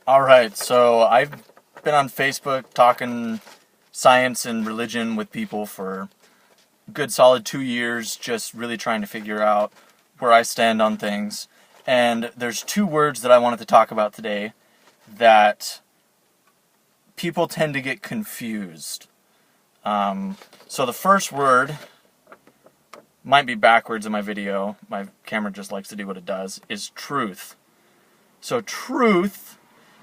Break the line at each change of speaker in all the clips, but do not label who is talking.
Alright, so I've been on Facebook talking science and religion with people for a good solid 2 years, just really trying to figure out where I stand on things. And there's two words that I wanted to talk about today that people tend to get confused. So the first word might be backwards in my video. My camera just likes to do what it does, is truth. So truth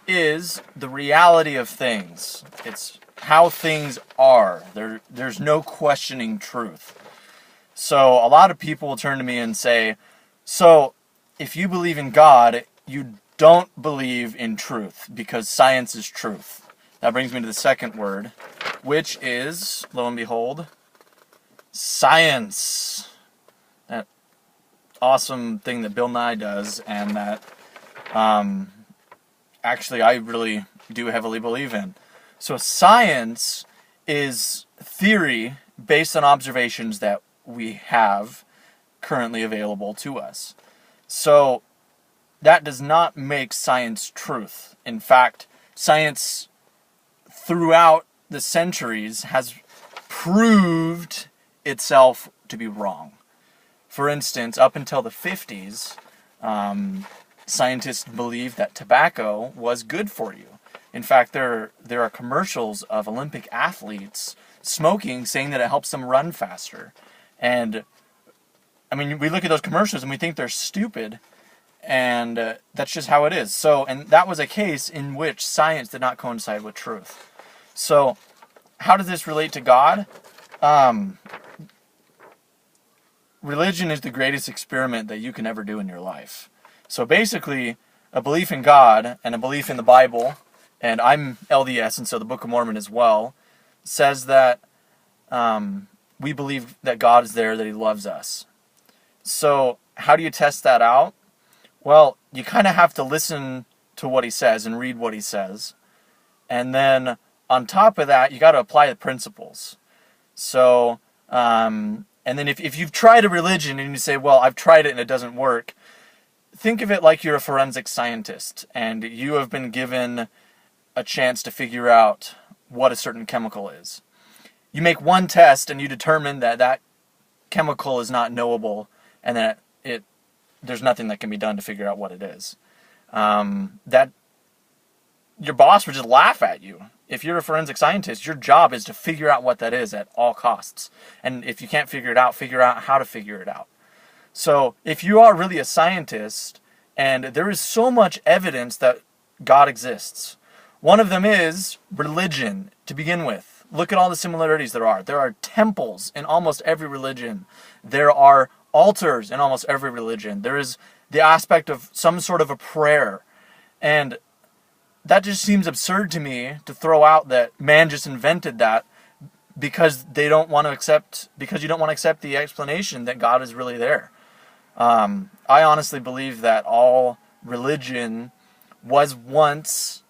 is the reality of things. It's how things are. There's no questioning truth. So a lot of people will turn to me and say, so if you believe in God, you don't believe in truth because science is truth. That brings me to the second word, which is, lo and behold, science. That awesome thing that Bill Nye does, and that actually I really do heavily believe in. So science is theory based on observations that we have currently available to us. So that does not make science truth. In fact, science throughout the centuries has proved itself to be wrong. For instance, up until the 50s, scientists believed that tobacco was good for you. In fact, there are commercials of Olympic athletes smoking, saying that it helps them run faster. And, I mean, we look at those commercials and we think they're stupid, and that's just how it is. So, and that was a case in which science did not coincide with truth. So, how does this relate to God? Religion is the greatest experiment that you can ever do in your life. So basically, a belief in God and a belief in the Bible, and I'm LDS, and so the Book of Mormon as well, says that we believe that God is there, that He loves us. So how do you test that out? Well, you kind of have to listen to what He says and read what He says. And then on top of that, you got to apply the principles. So, and then if you've tried a religion and you say, well, I've tried it and it doesn't work, think of it like you're a forensic scientist and you have been given a chance to figure out what a certain chemical is. You make one test and you determine that that chemical is not knowable and that there's nothing that can be done to figure out what it is. That your boss would just laugh at you. If you're a forensic scientist, your job is to figure out what that is at all costs. And if you can't figure out how to figure it out. So if you are really a scientist, and there is so much evidence that God exists, one of them is religion to begin with. Look at all the similarities there are. There are temples in almost every religion. There are altars in almost every religion. There is the aspect of some sort of a prayer. And that just seems absurd to me to throw out that man just invented that because you don't want to accept the explanation that God is really there. I honestly believe that all religion was once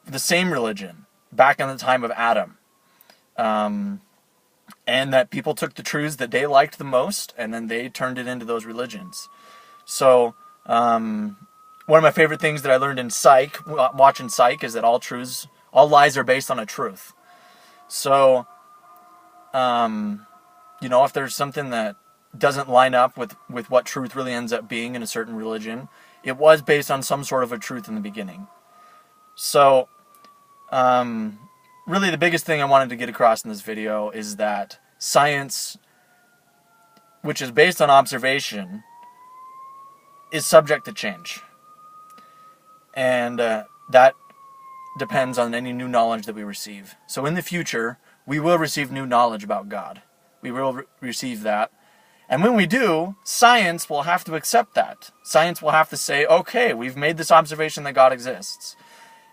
the same religion back in the time of Adam. And that people took the truths that they liked the most and then they turned it into those religions. So, one of my favorite things that I learned in Psych, watching Psych, is that all lies are based on a truth. So, if there's something that doesn't line up with what truth really ends up being in a certain religion, it was based on some sort of a truth in the beginning. So, really the biggest thing I wanted to get across in this video is that science, which is based on observation, is subject to change. And that depends on any new knowledge that we receive. So in the future, we will receive new knowledge about God. We will receive that. And when we do, science will have to accept that. Science will have to say, okay, we've made this observation that God exists.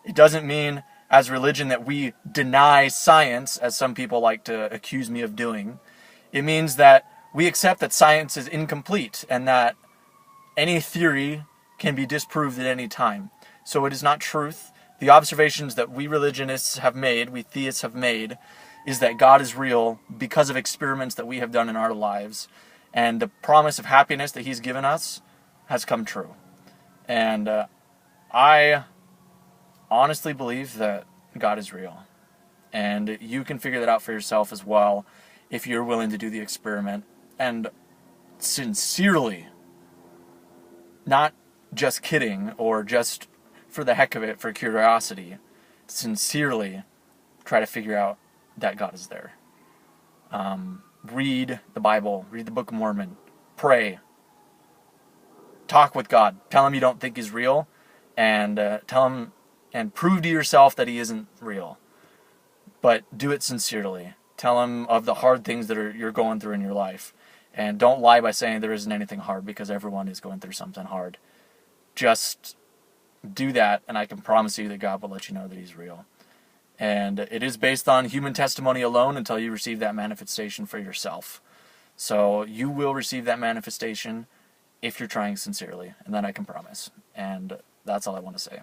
It doesn't mean, as religion, that we deny science, as some people like to accuse me of doing. It means that we accept that science is incomplete and that any theory can be disproved at any time. So it is not truth. The observations that we religionists have made, we theists have made, is that God is real because of experiments that we have done in our lives. And the promise of happiness that He's given us has come true. And I honestly believe that God is real. And you can figure that out for yourself as well if you're willing to do the experiment and sincerely, not just kidding or just for the heck of it, for curiosity, sincerely try to figure out that God is there. Read the Bible, read the Book of Mormon, pray, talk with God, tell him you don't think he's real, and tell him and prove to yourself that he isn't real. But do it sincerely. Tell him of the hard things that you're going through in your life. And don't lie by saying there isn't anything hard, because everyone is going through something hard. Just do that, and I can promise you that God will let you know that he's real. And it is based on human testimony alone until you receive that manifestation for yourself. So you will receive that manifestation if you're trying sincerely, and that I can promise. And that's all I want to say.